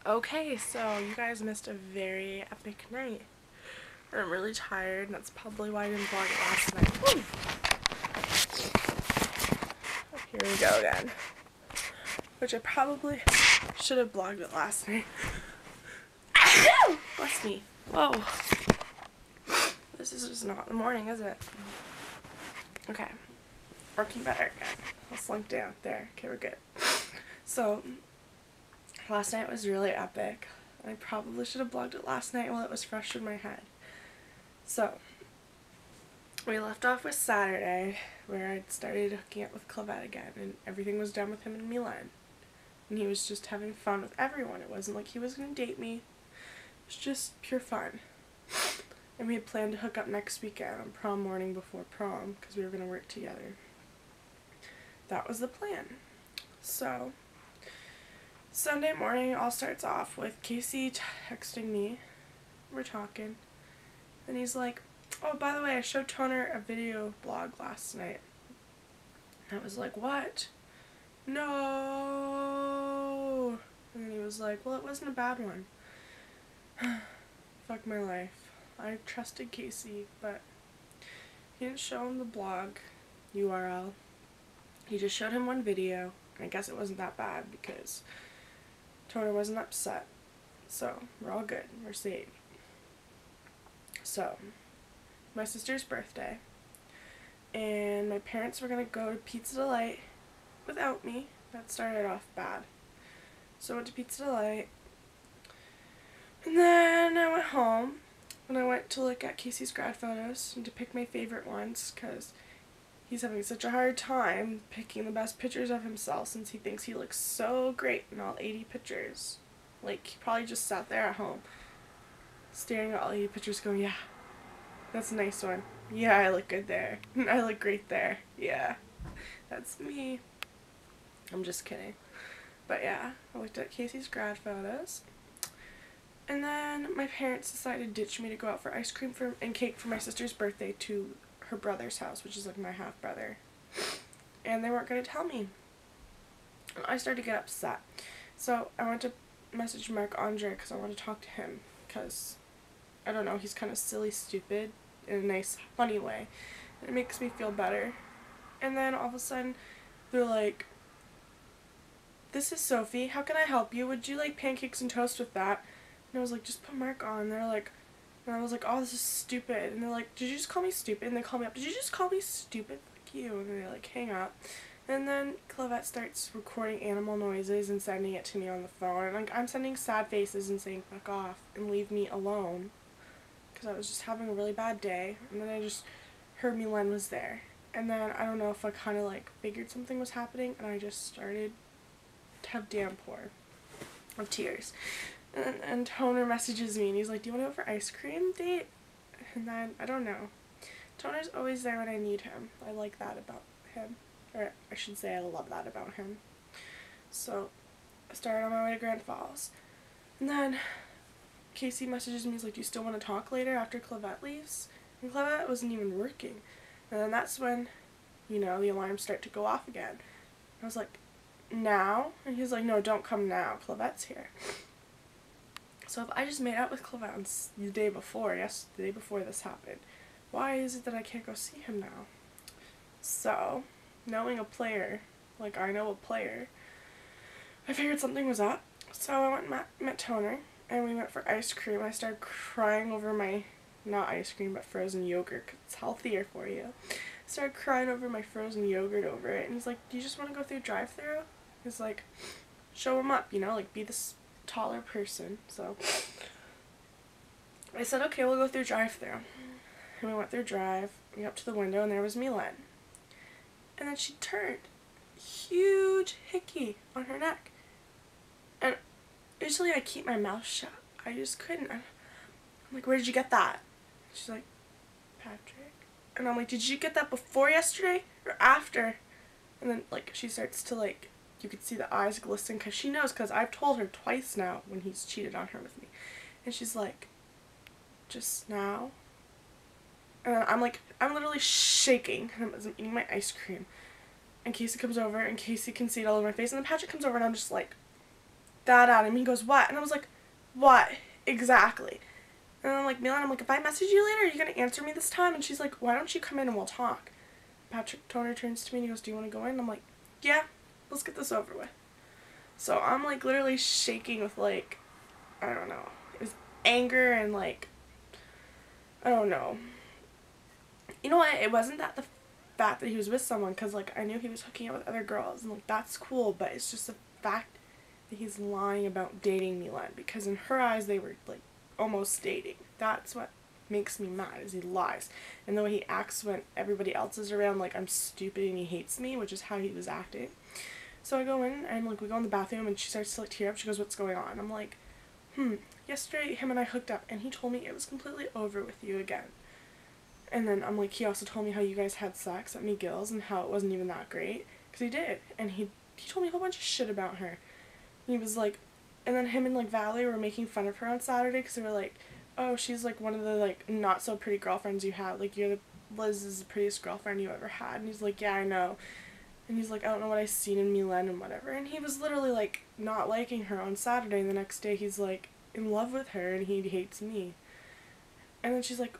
Okay, so you guys missed a very epic night. I'm really tired, and that's probably why I didn't vlog it last night. Woo! Here we go again. Which I probably should have vlogged it last night. Bless me. Whoa. This is just not the morning, is it? Okay. Working better again. I'll slunk down. There. Okay, we're good. So, last night was really epic. I probably should have vlogged it last night while it was fresh in my head. So, we left off with Saturday, where I'd started hooking up with Clavette again, and everything was done with him and Milan. And he was just having fun with everyone. It wasn't like he was going to date me. It was just pure fun. And we had planned to hook up next weekend on prom morning before prom, because we were going to work together. That was the plan. So, Sunday morning all starts off with Casey texting me. We're talking. And he's like, oh, by the way, I showed Toner a video blog last night. And I was like, what? No. And he was like, well, it wasn't a bad one. Fuck my life. I trusted Casey, but he didn't show him the blog URL. He just showed him one video. I guess it wasn't that bad because Toner wasn't upset. So, we're all good. We're safe. So, my sister's birthday, and my parents were going to go to Pizza Delight without me. That started off bad. So I went to Pizza Delight, and then I went home, and I went to look at Casey's grad photos and to pick my favorite ones, because he's having such a hard time picking the best pictures of himself since he thinks he looks so great in all 80 pictures. Like, he probably just sat there at home staring at all 80 pictures going, yeah, that's a nice one. Yeah, I look good there. I look great there. Yeah, that's me. I'm just kidding. But yeah, I looked at Casey's grad photos. And then my parents decided to ditch me to go out for ice cream and cake for my sister's birthday to her brother's house, which is like my half-brother. And they weren't going to tell me. And I started to get upset. So I went to message Mark Andre because I want to talk to him. Because, I don't know, he's kind of silly stupid in a nice, funny way. And it makes me feel better. And then all of a sudden, they're like, this is Sophie. How can I help you? Would you like pancakes and toast with that? And I was like, just put Mark on. They're like, and I was like, oh, this is stupid. And they're like, did you just call me stupid? And they call me up, did you just call me stupid? Fuck you. And they like hang up. And then Clavette starts recording animal noises and sending it to me on the phone. And like, I'm sending sad faces and saying, fuck off and leave me alone. Because I was just having a really bad day. And then I just heard Milan was there. And then I don't know if I kind of like figured something was happening. And I just started to have downpour of tears. And Toner messages me and he's like, do you want to go for ice cream date? And then, I don't know. Toner's always there when I need him. I like that about him. Or I should say I love that about him. So, I started on my way to Grand Falls. And then, Casey messages me, he's like, do you still want to talk later after Clavette leaves? And Clavette wasn't even working. And then that's when, you know, the alarms start to go off again. I was like, now? And he's like, no, don't come now. Clavette's here. So if I just made out with Clavette on the day before, the day before this happened, why is it that I can't go see him now? So, knowing a player, like I know a player, I figured something was up. So I went and met Toner, and we went for ice cream. I started crying over my, not ice cream, but frozen yogurt, because it's healthier for you. I started crying over my frozen yogurt over it, and he's like, do you just want to go through drive-thru? He's like, show him up, you know, like be this taller person. So I said, okay, we'll go through drive-thru. And we went through drive, we got up to the window, and there was Milan. And then she turned, huge hickey on her neck. And usually I keep my mouth shut. I just couldn't. I'm like, where did you get that? She's like, Patrick. And I'm like, did you get that before yesterday or after? And then like she starts to like, you could see the eyes glisten because she knows, because I've told her twice now when he's cheated on her with me. And she's like, just now? And I'm like, I'm literally shaking. I'm eating my ice cream. And Casey comes over, and Casey can see it all over my face. And then Patrick comes over, and I'm just like, that at him. He goes, what? And I was like, what? Exactly. And I'm like, Milan, I'm like, if I message you later, are you going to answer me this time? And she's like, why don't you come in and we'll talk? Patrick Toner turns to me and he goes, do you want to go in? And I'm like, yeah, let's get this over with. So I'm like literally shaking with like, I don't know, his anger and like, I don't know. You know what? It wasn't that the fact that he was with someone, because like I knew he was hooking up with other girls and like that's cool, but it's just the fact that he's lying about dating Milan, because in her eyes they were like almost dating. That's what makes me mad, is he lies. And the way he acts when everybody else is around, like I'm stupid and he hates me, which is how he was acting. So I go in and like we go in the bathroom and she starts to like tear up. She goes, what's going on? I'm like, yesterday him and I hooked up and he told me it was completely over with you again. And then I'm like, he also told me how you guys had sex at McGill's and how it wasn't even that great, because he did. And he told me a whole bunch of shit about her. And he was like, and then him and like Valerie were making fun of her on Saturday because they were like, oh, she's like one of the like not so pretty girlfriends you have. Like Liz is the prettiest girlfriend you ever had. And he's like, yeah, I know. And he's like, I don't know what I've seen in Milan and whatever. And he was literally like not liking her on Saturday, and the next day he's like in love with her and he hates me. And then she's like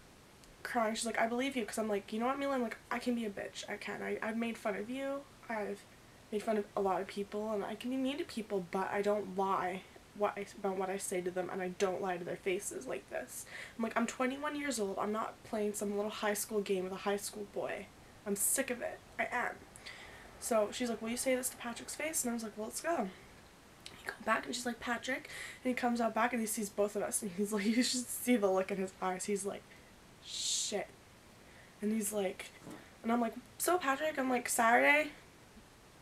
crying. She's like, I believe you, because I'm like, you know what, Milan, like I can be a bitch. I can. I've made fun of you. I've made fun of a lot of people and I can be mean to people, but I don't lie about what I say to them, and I don't lie to their faces like this. I'm like, I'm 21 years old. I'm not playing some little high school game with a high school boy. I'm sick of it. I am. So she's like, will you say this to Patrick's face? And I was like, well, let's go. He comes back and she's like, Patrick. And he comes out back and he sees both of us. And he's like, you should see the look in his eyes. He's like, shit. And he's like, and I'm like, so Patrick, I'm like, Saturday?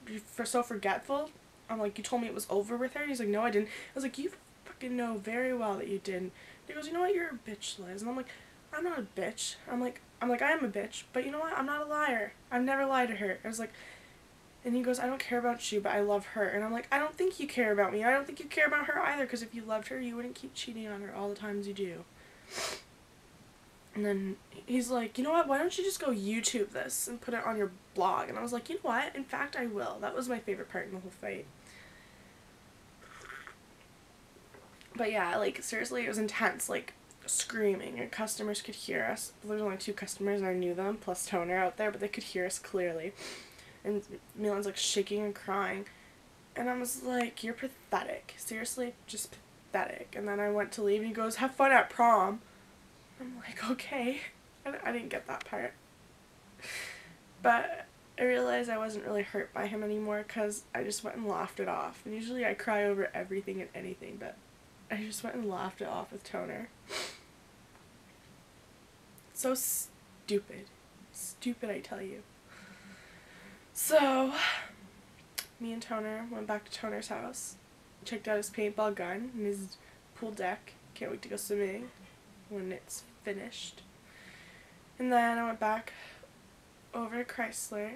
You're so forgetful? I'm like, you told me it was over with her? And he's like, no, I didn't. I was like, you fucking know very well that you didn't. And he goes, you know what, you're a bitch, Liz. And I'm like, I'm not a bitch. I'm like, I am a bitch. But you know what, I'm not a liar. I've never lied to her. I was like, and he goes, I don't care about you, but I love her. And I'm like, I don't think you care about me. I don't think you care about her either, because if you loved her, you wouldn't keep cheating on her all the times you do. And then he's like, you know what, why don't you just go YouTube this and put it on your blog? And I was like, you know what, in fact I will. That was my favorite part in the whole fight. But yeah, like seriously, it was intense, like screaming, and customers could hear us. There was only 2 customers and I knew them, plus Toner out there, but they could hear us clearly. And Milan's like shaking and crying. And I was like, you're pathetic. Seriously, just pathetic. And then I went to leave and he goes, have fun at prom. I'm like, okay. I didn't get that part. But I realized I wasn't really hurt by him anymore, because I just went and laughed it off. And usually I cry over everything and anything, but I just went and laughed it off with Toner. So stupid. Stupid, I tell you. So, me and Toner went back to Toner's house, checked out his paintball gun and his pool deck. Can't wait to go swimming when it's finished. And then I went back over to Chrysler,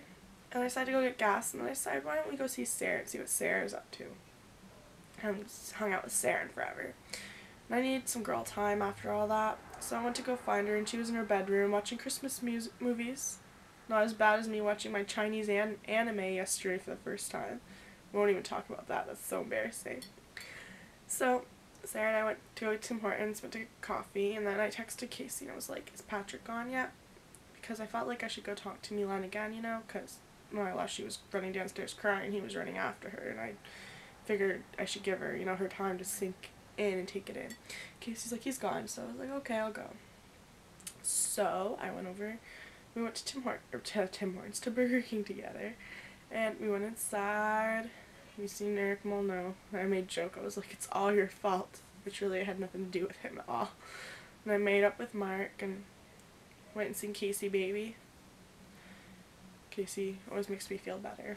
and I decided to go get gas, and then I decided, why don't we go see Sarah and see what Sarah's up to. I haven't hung out with Sarah in forever. And I needed some girl time after all that, so I went to go find her, and she was in her bedroom watching Christmas movies. Not as bad as me watching my Chinese anime yesterday for the first time. We won't even talk about that. That's so embarrassing. So, Sarah and I went to go to Tim Hortons, went to get coffee, and then I texted Casey and I was like, is Patrick gone yet? Because I felt like I should go talk to Milan again, you know, because when I left she was running downstairs crying, he was running after her, and I figured I should give her, you know, her time to sink in and take it in. Casey's like, he's gone, so I was like, okay, I'll go. So, I went over. We went to Burger King together, and we went inside. We seen Eric Molno. I made a joke. I was like, it's all your fault, which really had nothing to do with him at all. And I made up with Mark and went and seen Casey Baby. Casey always makes me feel better.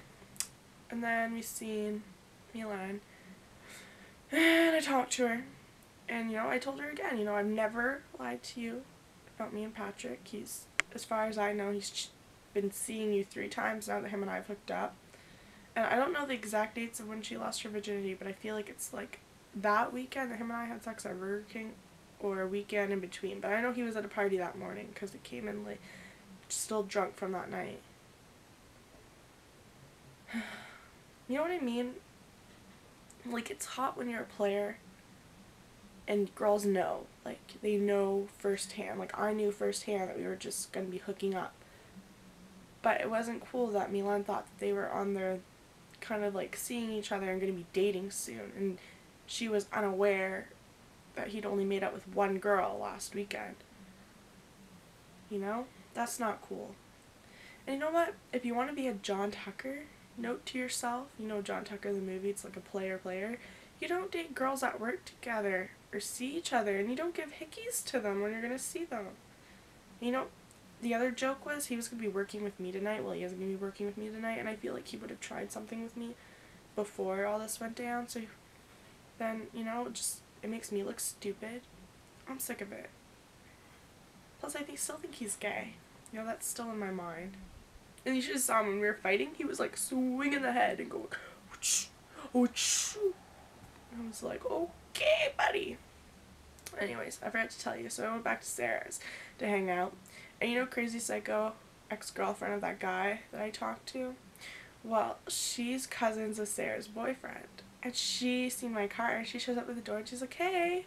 And then we seen Milan, and I talked to her, and you know, I told her again, you know, I've never lied to you about me and Patrick. He's, as far as I know, he's been seeing you 3 times now that him and I have hooked up. And I don't know the exact dates of when she lost her virginity, but I feel like it's like that weekend that him and I had sex at Burger King, or a weekend in between. But I know he was at a party that morning, because he came in like still drunk from that night. You know what I mean? Like, it's hot when you're a player and girls know. Like, they know firsthand. Like, I knew firsthand that we were just going to be hooking up. But it wasn't cool that Milan thought that they were on their kind of like seeing each other and going to be dating soon. And she was unaware that he'd only made up with one girl last weekend. You know? That's not cool. And you know what? If you want to be a John Tucker, note to yourself, you know John Tucker the movie, it's like a player. You don't date girls at work together or see each other, and you don't give hickeys to them when you're going to see them. You know, the other joke was he was going to be working with me tonight. Well, he isn't going to be working with me tonight, and I feel like he would have tried something with me before all this went down, so then, you know, it makes me look stupid. I'm sick of it. Plus, I still think he's gay. You know, that's still in my mind. And you should have saw him when we were fighting. He was like swinging the head and going, "Ooch, ooch." I was like, okay, buddy. Anyways, I forgot to tell you. So I went back to Sarah's to hang out. And you know Crazy Psycho, ex-girlfriend of that guy that I talked to? Well, she's cousins with Sarah's boyfriend. And she seen my car and she shows up at the door and she's like, hey.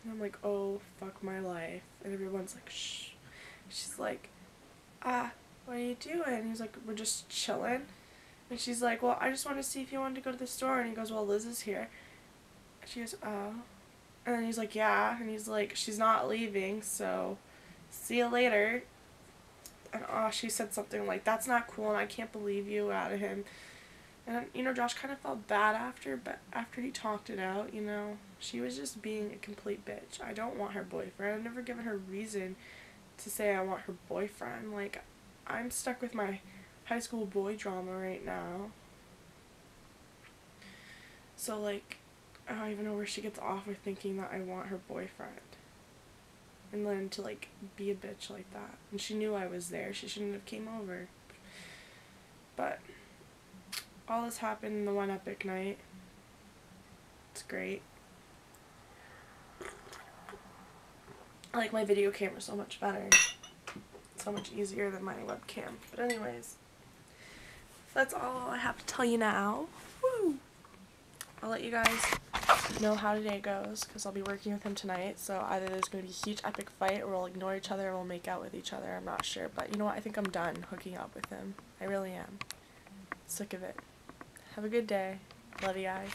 And I'm like, oh, fuck my life. And everyone's like, shh. She's like, what are you doing? And he's like, we're just chilling. And she's like, well, I just wanted to see if you wanted to go to the store. And he goes, well, Liz is here. And she goes, oh. And then he's like, yeah. And he's like, she's not leaving, so see you later. And she said something like, that's not cool and I can't believe you out of him. And, you know, Josh kind of felt bad after, but after he talked it out, you know, she was just being a complete bitch. I don't want her boyfriend. I've never given her reason to say I want her boyfriend. Like, I'm stuck with my high school boy drama right now. So, like, I don't even know where she gets off with thinking that I want her boyfriend. And then to, like, be a bitch like that. And she knew I was there. She shouldn't have came over. But all this happened in the one epic night. It's great. I like my video camera so much better. So much easier than my webcam. But anyways, that's all I have to tell you now. Woo! I'll let you guys know how today goes because I'll be working with him tonight. So either there's going to be a huge epic fight or we'll ignore each other or we'll make out with each other. I'm not sure. But you know what? I think I'm done hooking up with him. I really am. Sick of it. Have a good day. Love you guys.